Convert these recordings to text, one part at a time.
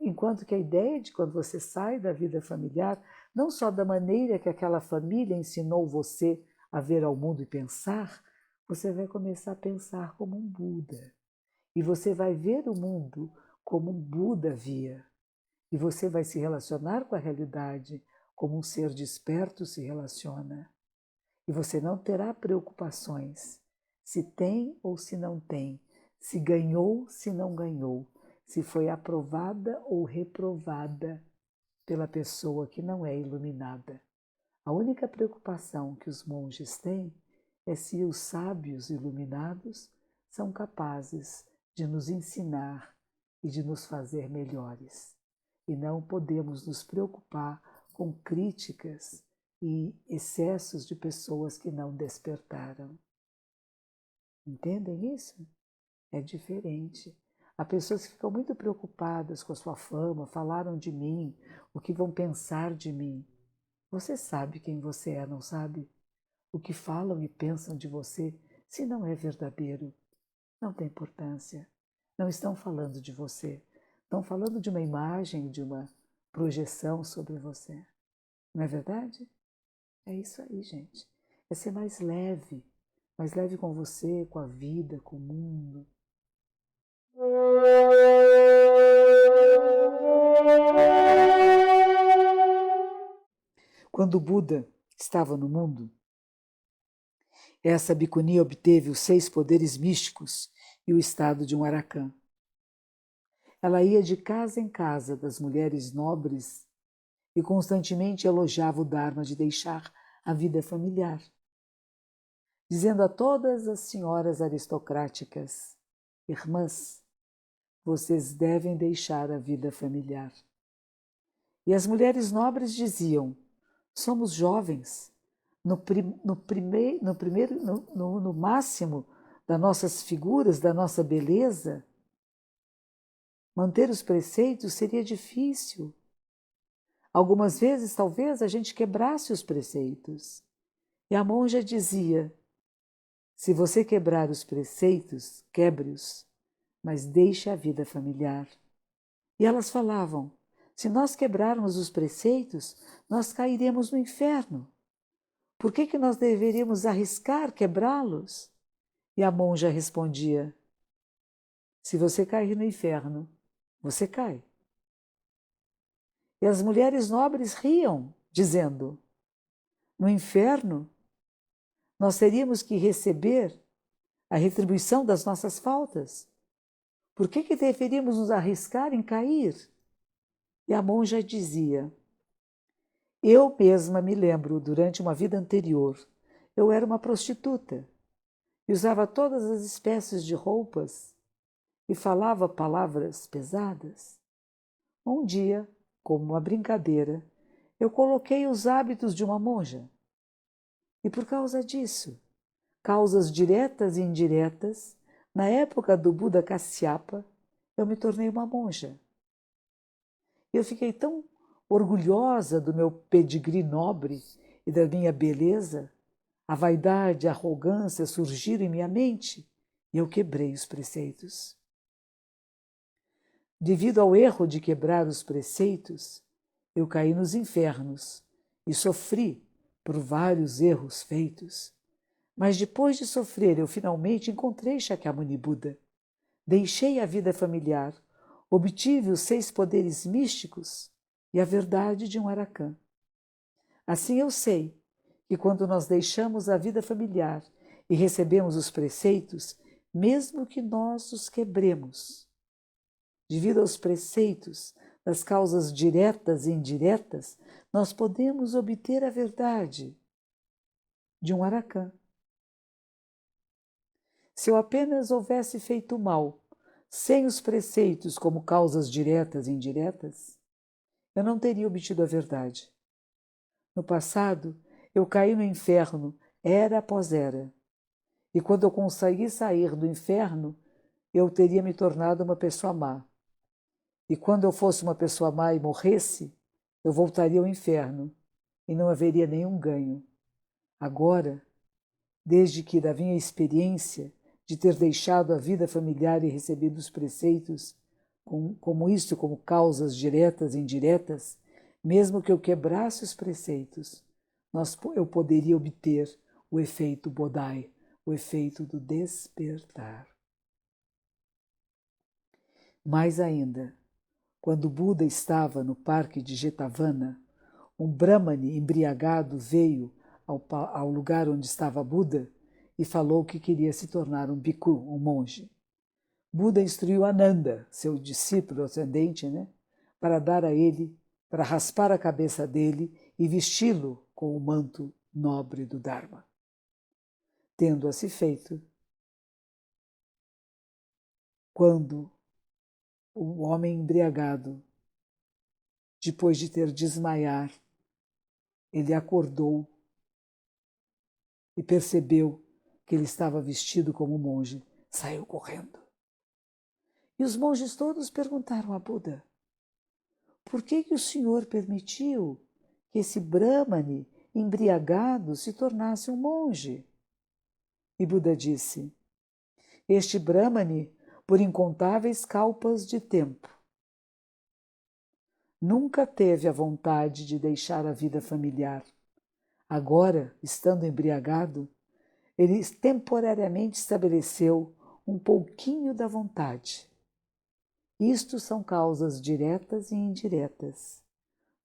enquanto que a ideia de quando você sai da vida familiar, não só da maneira que aquela família ensinou você a ver ao mundo e pensar, você vai começar a pensar como um Buda. E você vai ver o mundo como um Buda via. E você vai se relacionar com a realidade como um ser desperto se relaciona. E você não terá preocupações se tem ou se não tem, se ganhou, se não ganhou, se foi aprovada ou reprovada pela pessoa que não é iluminada. A única preocupação que os monges têm é se os sábios iluminados são capazes de nos ensinar e de nos fazer melhores. E não podemos nos preocupar com críticas e excessos de pessoas que não despertaram. Entendem isso? É diferente. Há pessoas que ficam muito preocupadas com a sua fama, falaram de mim, o que vão pensar de mim. Você sabe quem você é, não sabe? O que falam e pensam de você, se não é verdadeiro, não tem importância. Não estão falando de você. Estão falando de uma imagem, de uma projeção sobre você. Não é verdade? É isso aí, gente. É ser mais leve com você, com a vida, com o mundo. Quando o Buda estava no mundo, essa bhikkhuni obteve os 6 poderes místicos e o estado de um arahant. Ela ia de casa em casa das mulheres nobres e constantemente elogiava o Dharma de deixar a vida familiar, dizendo a todas as senhoras aristocráticas: irmãs, vocês devem deixar a vida familiar. E as mulheres nobres diziam: somos jovens, no máximo das nossas figuras, da nossa beleza. Manter os preceitos seria difícil. Algumas vezes, talvez, a gente quebrasse os preceitos. E a monja dizia: se você quebrar os preceitos, quebre-os, mas deixe a vida familiar. E elas falavam: se nós quebrarmos os preceitos, nós cairemos no inferno. Por que nós deveríamos arriscar quebrá-los? E a monja respondia: se você cair no inferno, você cai. E as mulheres nobres riam, dizendo: no inferno, nós teríamos que receber a retribuição das nossas faltas. Por que deveríamos nos arriscar em cair? E a monja dizia: eu mesma me lembro, durante uma vida anterior, eu era uma prostituta e usava todas as espécies de roupas e falava palavras pesadas. Um dia, como uma brincadeira, eu coloquei os hábitos de uma monja. E por causa disso, causas diretas e indiretas, na época do Buda Kasyapa, eu me tornei uma monja. Eu fiquei tão orgulhosa do meu pedigree nobre e da minha beleza, a vaidade e a arrogância surgiram em minha mente e eu quebrei os preceitos. Devido ao erro de quebrar os preceitos, eu caí nos infernos e sofri por vários erros feitos. Mas depois de sofrer, eu finalmente encontrei Shakyamuni Buda. Deixei a vida familiar, obtive os 6 poderes místicos e a verdade de um arahant. Assim eu sei que quando nós deixamos a vida familiar e recebemos os preceitos, mesmo que nós os quebremos, devido aos preceitos das causas diretas e indiretas, nós podemos obter a verdade de um arahant. Se eu apenas houvesse feito mal, sem os preceitos como causas diretas e indiretas, eu não teria obtido a verdade. No passado, eu caí no inferno, era após era. E quando eu consegui sair do inferno, eu teria me tornado uma pessoa má. E quando eu fosse uma pessoa má e morresse, eu voltaria ao inferno e não haveria nenhum ganho. Agora, desde que da minha experiência de ter deixado a vida familiar e recebido os preceitos, como causas diretas e indiretas, mesmo que eu quebrasse os preceitos, eu poderia obter o efeito Bodhi, o efeito do despertar. Mais ainda, quando Buda estava no parque de Jetavana, um Brahmane embriagado veio ao lugar onde estava Buda e falou que queria se tornar um bhikkhu, um monge. Buda instruiu Ananda, seu discípulo ascendente, para dar a ele, para raspar a cabeça dele e vesti-lo com o manto nobre do Dharma. Tendo assim feito, quando o homem embriagado, depois de ter desmaiar, ele acordou e percebeu que ele estava vestido como monge, saiu correndo. E os monges todos perguntaram a Buda: por que o senhor permitiu que esse Brahmane embriagado se tornasse um monge? E Buda disse: este Brahmane, por incontáveis kalpas de tempo, nunca teve a vontade de deixar a vida familiar. Agora, estando embriagado, ele temporariamente estabeleceu um pouquinho da vontade. Isto são causas diretas e indiretas.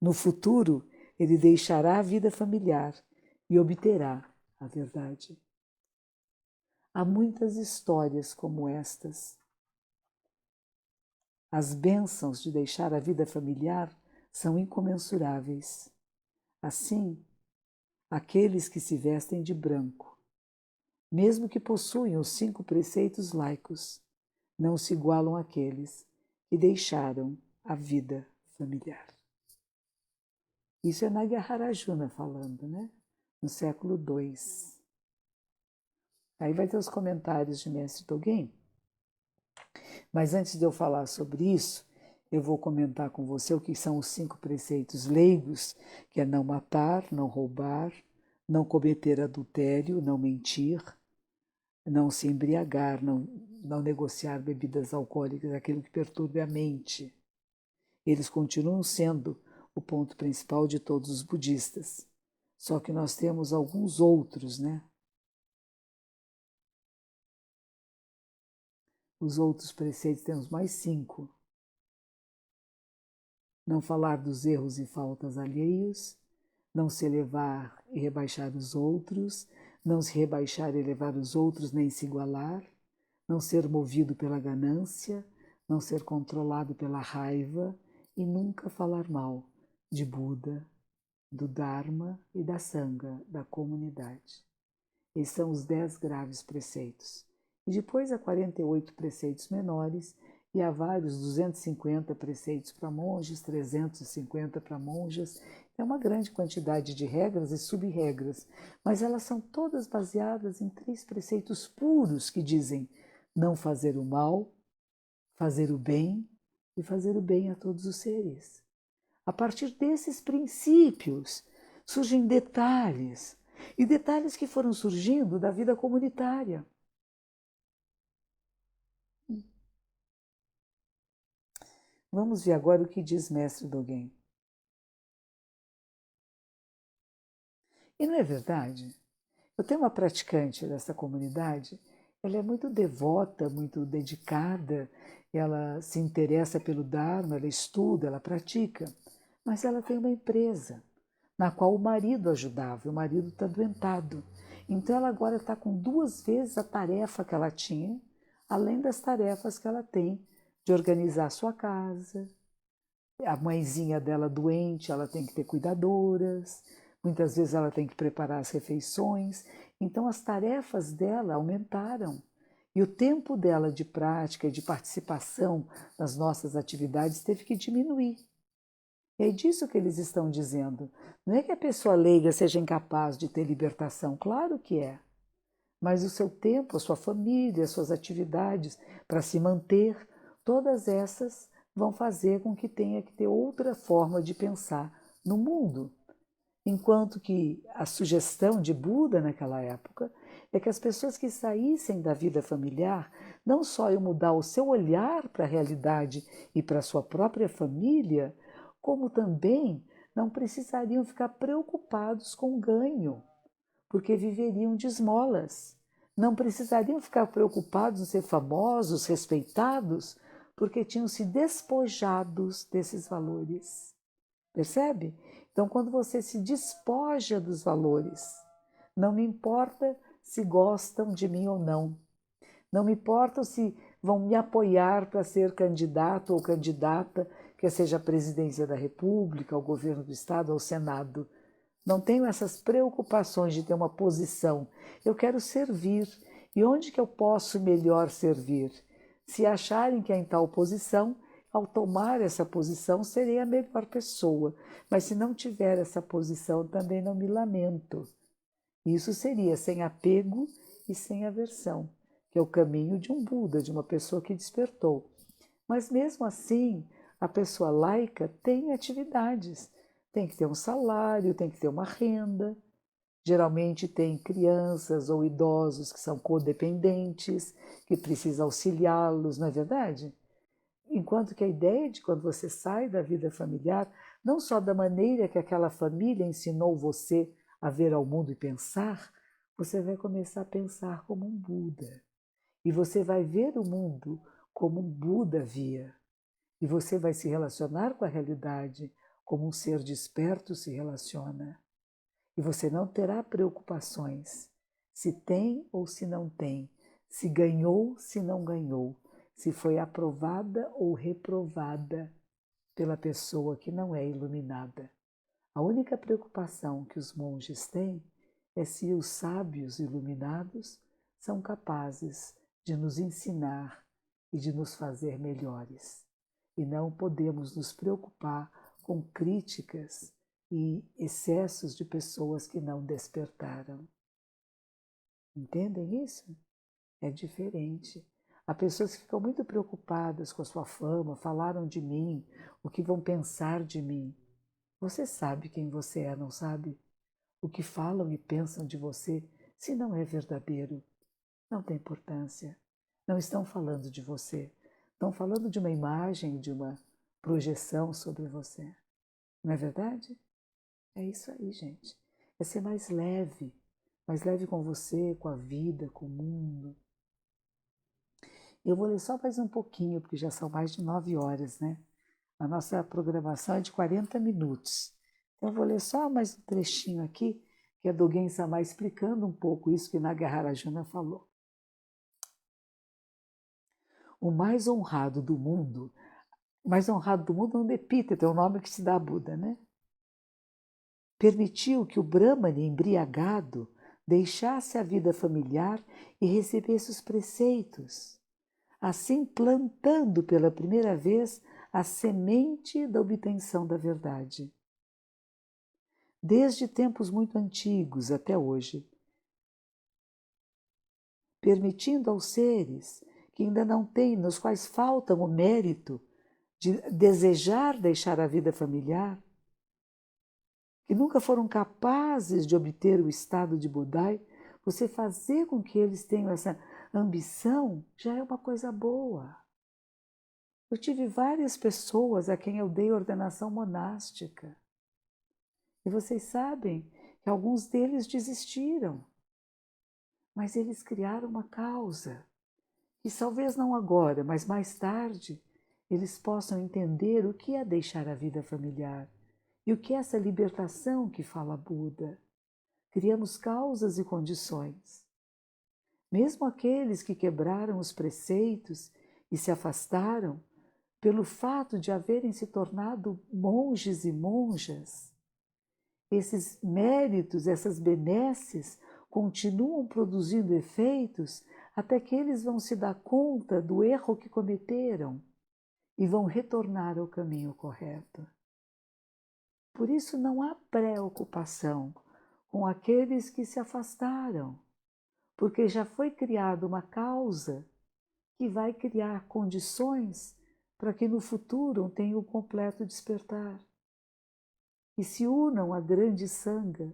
No futuro, ele deixará a vida familiar e obterá a verdade. Há muitas histórias como estas. As bênçãos de deixar a vida familiar são incomensuráveis. Assim, aqueles que se vestem de branco, mesmo que possuem os 5 preceitos laicos, não se igualam àqueles que deixaram a vida familiar. Isso é Nagarjuna falando, no século II. Aí vai ter os comentários de Mestre Dogen. Mas antes de eu falar sobre isso, eu vou comentar com você o que são os 5 preceitos leigos, que é não matar, não roubar, não cometer adultério, não mentir, não se embriagar, não negociar bebidas alcoólicas, aquilo que perturbe a mente. Eles continuam sendo o ponto principal de todos os budistas. Só que nós temos alguns outros, Os outros preceitos, temos mais 5. Não falar dos erros e faltas alheios, não se elevar e rebaixar os outros, não se rebaixar e elevar os outros, nem se igualar, não ser movido pela ganância, não ser controlado pela raiva e nunca falar mal de Buda, do Dharma e da Sangha, da comunidade. Esses são os 10 graves preceitos. E depois há 48 preceitos menores e há vários 250 preceitos para monges, 350 para monjas. É uma grande quantidade de regras e sub-regras, mas elas são todas baseadas em 3 preceitos puros que dizem não fazer o mal, fazer o bem e fazer o bem a todos os seres. A partir desses princípios surgem detalhes, e detalhes que foram surgindo da vida comunitária. Vamos ver agora o que diz Mestre Dogen. E não é verdade? Eu tenho uma praticante dessa comunidade, ela é muito devota, muito dedicada, ela se interessa pelo Dharma, ela estuda, ela pratica, mas ela tem uma empresa na qual o marido ajudava, o marido está adoentado. Então ela agora está com 2 vezes a tarefa que ela tinha, além das tarefas que ela tem de organizar a sua casa. A mãezinha dela doente, ela tem que ter cuidadoras, muitas vezes ela tem que preparar as refeições. Então as tarefas dela aumentaram e o tempo dela de prática e de participação nas nossas atividades teve que diminuir. E é disso que eles estão dizendo. Não é que a pessoa leiga seja incapaz de ter libertação, claro que é. Mas o seu tempo, a sua família, as suas atividades para se manter, todas essas vão fazer com que tenha que ter outra forma de pensar no mundo. Enquanto que a sugestão de Buda naquela época é que as pessoas que saíssem da vida familiar não só iam mudar o seu olhar para a realidade e para a sua própria família, como também não precisariam ficar preocupados com o ganho, porque viveriam de esmolas. Não precisariam ficar preocupados em ser famosos, respeitados, porque tinham se despojados desses valores. Percebe? Então, quando você se despoja dos valores, não me importa se gostam de mim ou não, não me importa se vão me apoiar para ser candidato ou candidata, quer seja a presidência da República, ao governo do Estado, ao Senado. Não tenho essas preocupações de ter uma posição. Eu quero servir. E onde que eu posso melhor servir? Se acharem que é em tal posição, ao tomar essa posição, serei a melhor pessoa. Mas se não tiver essa posição, também não me lamento. Isso seria sem apego e sem aversão, que é o caminho de um Buda, de uma pessoa que despertou. Mas mesmo assim, a pessoa laica tem atividades. Tem que ter um salário, tem que ter uma renda. Geralmente tem crianças ou idosos que são codependentes, que precisa auxiliá-los, não é verdade? Enquanto que a ideia de quando você sai da vida familiar, não só da maneira que aquela família ensinou você a ver ao mundo e pensar, você vai começar a pensar como um Buda. E você vai ver o mundo como um Buda via. E você vai se relacionar com a realidade como um ser desperto se relaciona. E você não terá preocupações se tem ou se não tem, se ganhou, se não ganhou, se foi aprovada ou reprovada pela pessoa que não é iluminada. A única preocupação que os monges têm é se os sábios iluminados são capazes de nos ensinar e de nos fazer melhores. E não podemos nos preocupar com críticas e excessos de pessoas que não despertaram. Entendem isso? É diferente. Há pessoas que ficam muito preocupadas com a sua fama, falaram de mim, o que vão pensar de mim. Você sabe quem você é, não sabe? O que falam e pensam de você, se não é verdadeiro, não tem importância. Não estão falando de você. Estão falando de uma imagem, de uma projeção sobre você. Não é verdade? É isso aí, gente. É ser mais leve com você, com a vida, com o mundo. Eu vou ler só mais um pouquinho, porque já são mais de 9 horas, né? A nossa programação é de 40 minutos. Então, eu vou ler só mais um trechinho aqui, que é do Gen Samar explicando um pouco isso que Nagarjuna falou. O mais honrado do mundo é um epíteto, é o nome que se dá a Buda, né? Permitiu que o Brahmane embriagado deixasse a vida familiar e recebesse os preceitos, assim plantando pela primeira vez a semente da obtenção da verdade. Desde tempos muito antigos até hoje, permitindo aos seres que ainda não têm, nos quais faltam o mérito de desejar deixar a vida familiar, que nunca foram capazes de obter o estado de Budai, você fazer com que eles tenham essa ambição já é uma coisa boa. Eu tive várias pessoas a quem eu dei ordenação monástica. E vocês sabem que alguns deles desistiram. Mas eles criaram uma causa. E talvez não agora, mas mais tarde, eles possam entender o que é deixar a vida familiar e o que é essa libertação que fala Buda. Criamos causas e condições. Mesmo aqueles que quebraram os preceitos e se afastaram, pelo fato de haverem se tornado monges e monjas, esses méritos, essas benesses continuam produzindo efeitos até que eles vão se dar conta do erro que cometeram e vão retornar ao caminho correto. Por isso não há preocupação com aqueles que se afastaram, porque já foi criada uma causa que vai criar condições para que no futuro tenham o completo despertar e se unam à grande sanga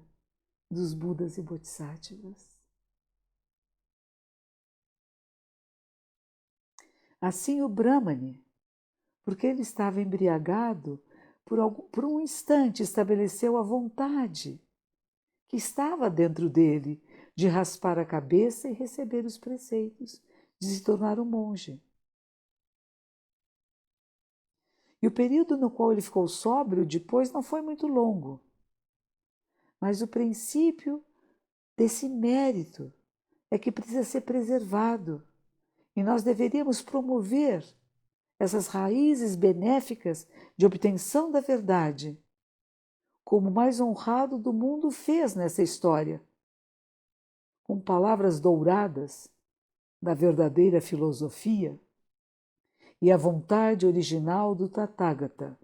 dos Budas e Bodhisattvas. Assim o Brahmane, porque ele estava embriagado, por um instante estabeleceu a vontade que estava dentro dele de raspar a cabeça e receber os preceitos, de se tornar um monge. E o período no qual ele ficou sóbrio depois não foi muito longo, mas o princípio desse mérito é que precisa ser preservado e nós deveríamos promover essas raízes benéficas de obtenção da verdade, como o mais honrado do mundo fez nessa história, com palavras douradas da verdadeira filosofia e a vontade original do Tathagata,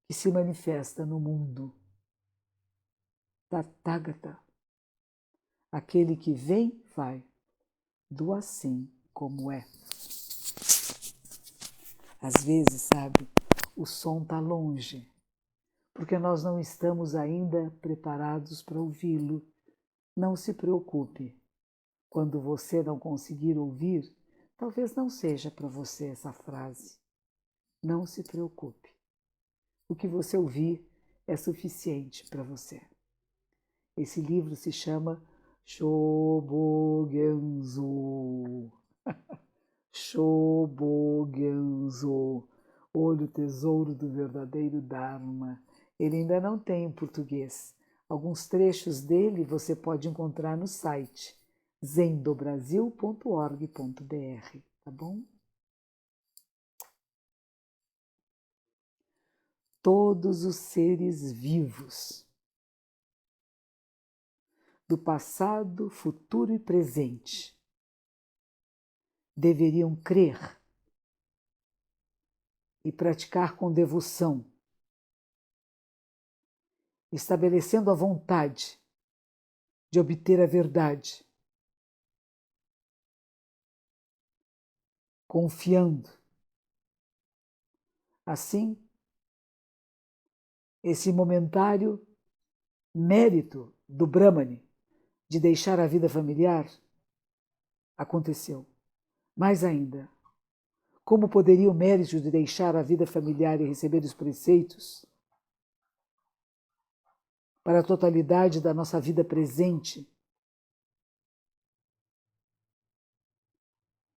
que se manifesta no mundo. Tathagata, aquele que vem, vai, do assim como é. Às vezes, sabe, o som está longe, porque nós não estamos ainda preparados para ouvi-lo. Não se preocupe. Quando você não conseguir ouvir, talvez não seja para você essa frase. Não se preocupe. O que você ouvir é suficiente para você. Esse livro se chama Shobogenzo. Shobogenzo. Olha o tesouro do verdadeiro Dharma. Ele ainda não tem em português. Alguns trechos dele você pode encontrar no site zendobrasil.org.br, tá bom? Todos os seres vivos, do passado, futuro e presente, deveriam crer e praticar com devoção, estabelecendo a vontade de obter a verdade, confiando. Assim, esse momentário mérito do Brahmane de deixar a vida familiar aconteceu. Mais ainda, como poderia o mérito de deixar a vida familiar e receber os preceitos para a totalidade da nossa vida presente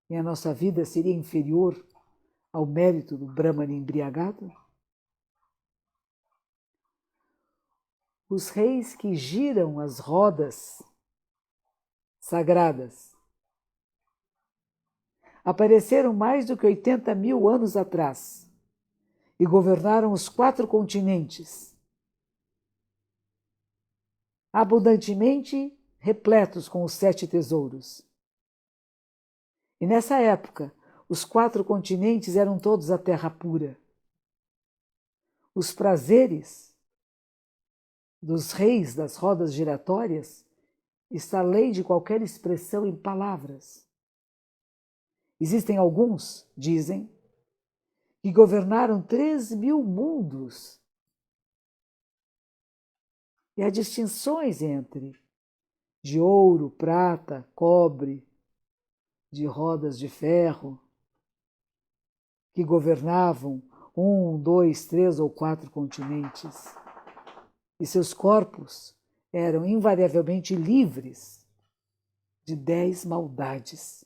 e a nossa vida seria inferior ao mérito do Brahmane embriagado? Os reis que giram as rodas sagradas apareceram mais do que 80.000 anos atrás e governaram os 4 continentes, abundantemente repletos com os 7 tesouros. E nessa época, os 4 continentes eram todos a terra pura. Os prazeres dos reis das rodas giratórias está além de qualquer expressão em palavras. Existem alguns, dizem, que governaram 3.000 mundos. E há distinções entre de ouro, prata, cobre, de rodas de ferro, que governavam 1, 2, 3 ou 4 continentes. E seus corpos eram invariavelmente livres de 10 maldades.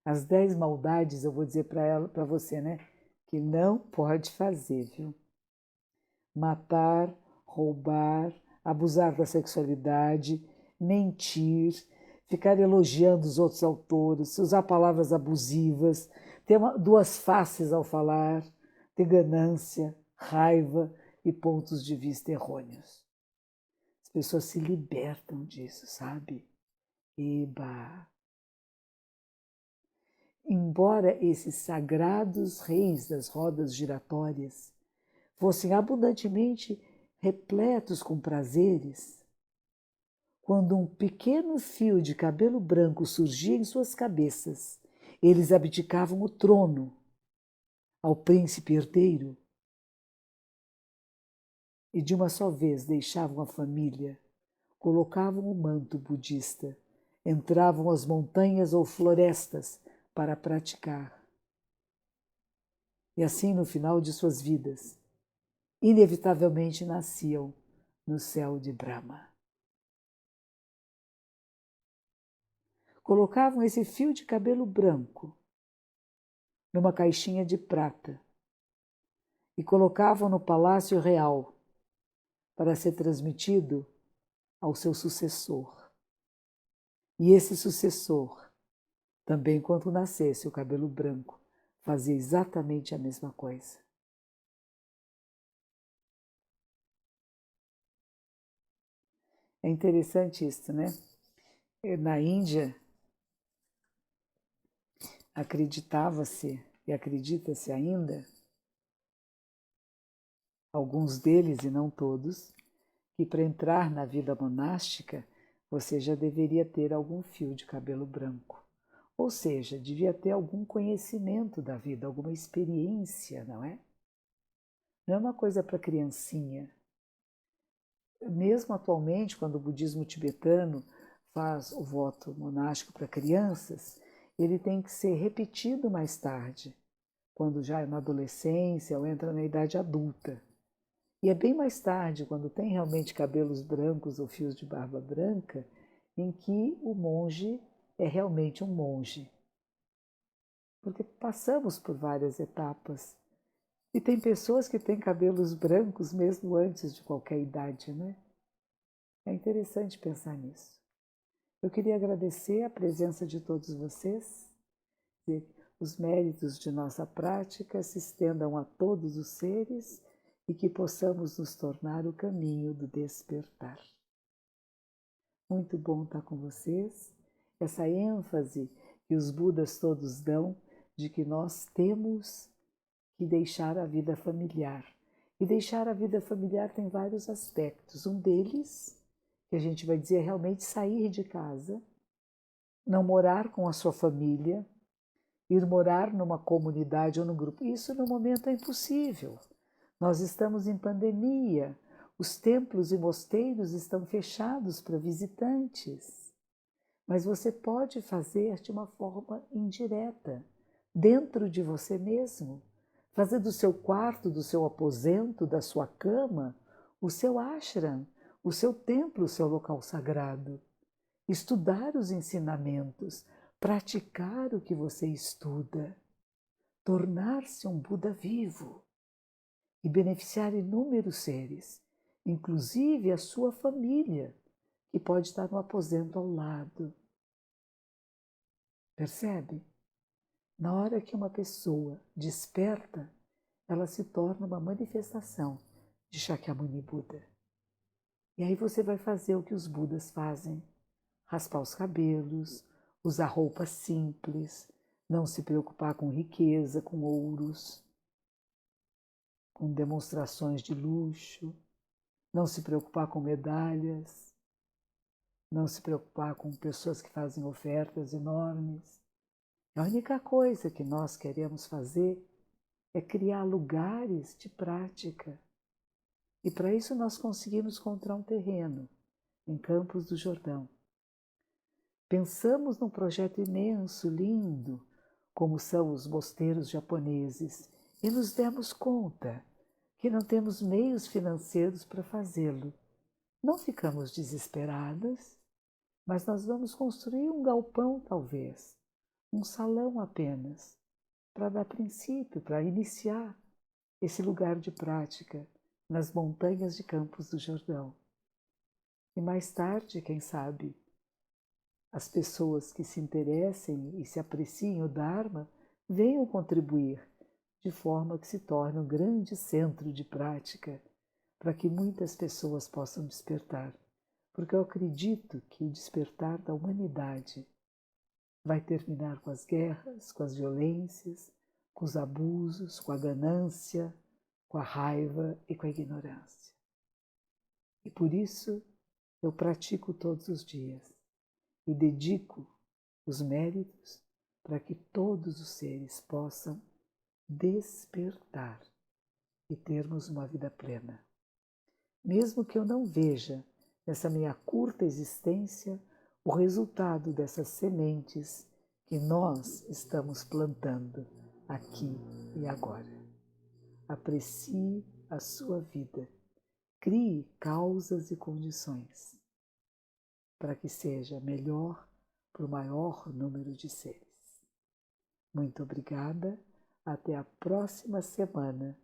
As 10 maldades, eu vou dizer para você, né? Que não pode fazer, viu? Matar, roubar, abusar da sexualidade, mentir, ficar elogiando os outros autores, usar palavras abusivas, ter 2 faces ao falar, ter ganância, raiva e pontos de vista errôneos. As pessoas se libertam disso, sabe? Eba! Embora esses sagrados reis das rodas giratórias fossem abundantemente repletos com prazeres, quando um pequeno fio de cabelo branco surgia em suas cabeças, eles abdicavam o trono ao príncipe herdeiro e de uma só vez deixavam a família, colocavam o manto budista, entravam as montanhas ou florestas para praticar. E assim, no final de suas vidas, inevitavelmente nasciam no céu de Brahma. Colocavam esse fio de cabelo branco numa caixinha de prata e colocavam no Palácio Real para ser transmitido ao seu sucessor. E esse sucessor, também quando nascesse o cabelo branco, fazia exatamente a mesma coisa. É interessante isso, né? Na Índia, acreditava-se e acredita-se ainda, alguns deles e não todos, que para entrar na vida monástica você já deveria ter algum fio de cabelo branco. Ou seja, devia ter algum conhecimento da vida, alguma experiência, não é? Não é uma coisa para criancinha. Mesmo atualmente, quando o budismo tibetano faz o voto monástico para crianças, ele tem que ser repetido mais tarde, quando já é na adolescência ou entra na idade adulta. E é bem mais tarde, quando tem realmente cabelos brancos ou fios de barba branca, em que o monge é realmente um monge. Porque passamos por várias etapas. E tem pessoas que têm cabelos brancos mesmo antes de qualquer idade, né? É interessante pensar nisso. Eu queria agradecer a presença de todos vocês, que os méritos de nossa prática se estendam a todos os seres e que possamos nos tornar o caminho do despertar. Muito bom estar com vocês. Essa ênfase que os Budas todos dão de que nós temos que deixar a vida familiar. E deixar a vida familiar tem vários aspectos. Um deles, que a gente vai dizer, é realmente sair de casa, não morar com a sua família, ir morar numa comunidade ou num grupo. Isso no momento é impossível. Nós estamos em pandemia, os templos e mosteiros estão fechados para visitantes. Mas você pode fazer de uma forma indireta, dentro de você mesmo. Fazer do seu quarto, do seu aposento, da sua cama, o seu ashram, o seu templo, o seu local sagrado. Estudar os ensinamentos, praticar o que você estuda, tornar-se um Buda vivo e beneficiar inúmeros seres, inclusive a sua família, que pode estar no aposento ao lado. Percebe? Na hora que uma pessoa desperta, ela se torna uma manifestação de Shakyamuni Buda. E aí você vai fazer o que os Budas fazem: raspar os cabelos, usar roupas simples, não se preocupar com riqueza, com ouros, com demonstrações de luxo, não se preocupar com medalhas, não se preocupar com pessoas que fazem ofertas enormes. A única coisa que nós queremos fazer é criar lugares de prática. E para isso nós conseguimos encontrar um terreno em Campos do Jordão. Pensamos num projeto imenso, lindo, como são os mosteiros japoneses, e nos demos conta que não temos meios financeiros para fazê-lo. Não ficamos desesperadas, mas nós vamos construir um galpão, talvez, um salão apenas, para dar princípio, para iniciar esse lugar de prática nas montanhas de Campos do Jordão. E mais tarde, quem sabe, as pessoas que se interessem e se apreciem o Dharma venham contribuir de forma que se torne um grande centro de prática para que muitas pessoas possam despertar. Porque eu acredito que o despertar da humanidade vai terminar com as guerras, com as violências, com os abusos, com a ganância, com a raiva e com a ignorância. E por isso eu pratico todos os dias e dedico os méritos para que todos os seres possam despertar e termos uma vida plena. Mesmo que eu não veja nessa minha curta existência, o resultado dessas sementes que nós estamos plantando aqui e agora. Aprecie a sua vida. Crie causas e condições para que seja melhor para o maior número de seres. Muito obrigada. Até a próxima semana